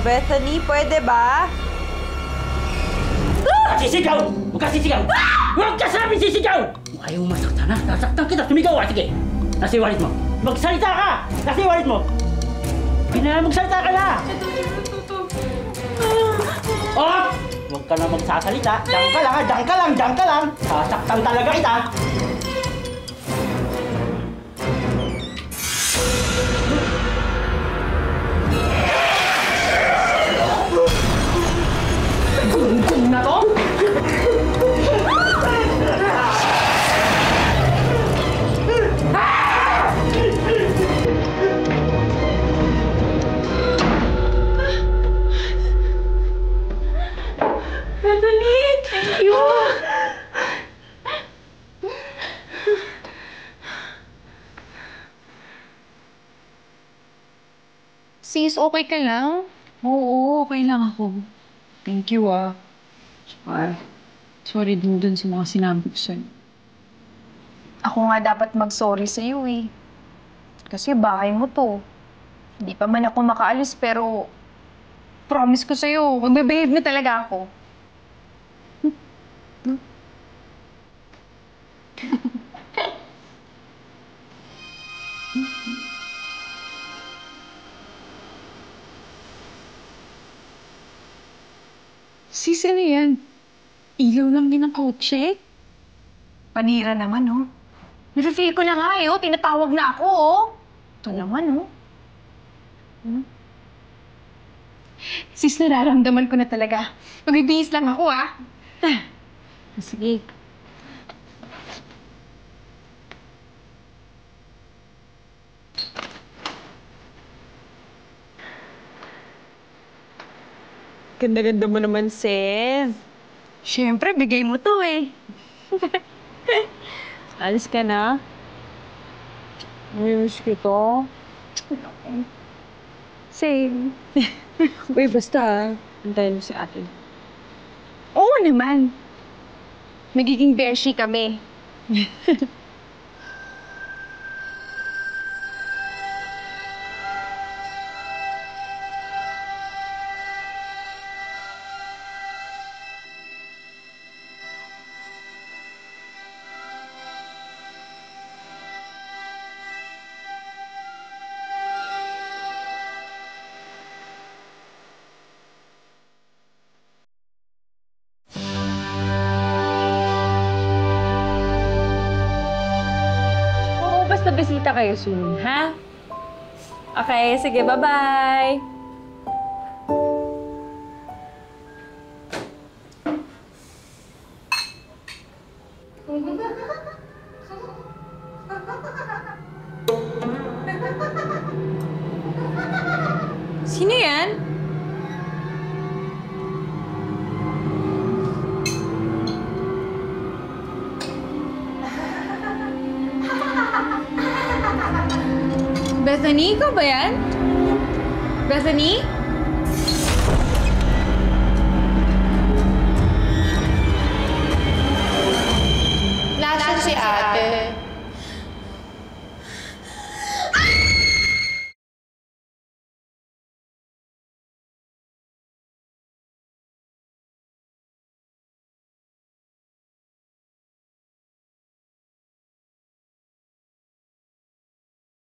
Bethany, pwede ba? Sisigaw! Huwag ka sisigaw! Huwag ka sabi sisigaw! Kung ayaw mo masaktan ha, sasaktan kita, sumigaw ka, sige! Nasa yung wallet mo! Magsalita ka! Nasa yung wallet mo! Magsalita ka na! Oh! Huwag ka na magsasalita! Diyan ka lang ha! Diyan ka lang! Diyan ka lang! Sasaktan talaga kita! Gung-gung na to? Bethany! Thank you! Sis, okay ka lang? Oo, okay lang ako. Thank you, ah. Sorry dun sa mga sinabi ko sa'yo. Ako nga dapat mag-sorry sa'yo eh. Kasi bahay mo to. Hindi pa man ako makaalis pero promise ko sa'yo, magbe-behave na talaga ako. Sis, ano yan? Ilaw lang din ang kotse? Panira naman, oh. Nafe-feel ko na nga eh, oh. Tinatawag na ako, oh. Ito naman, oh. Sis, nararamdaman ko na talaga. Magbibihis lang ako, ah. Sige. Ganda-ganda mo naman, sis. Siyempre, bigay mo to, eh. Alis ka na? Miss ko to. Same. Uy, basta antayin mo si ate. Oo naman. Magiging beshi kami. Oo, basta bisita kayo soon, ha? Okay, sige, bye-bye! Sino yan? Bethany, ikaw ba yan? Bethany?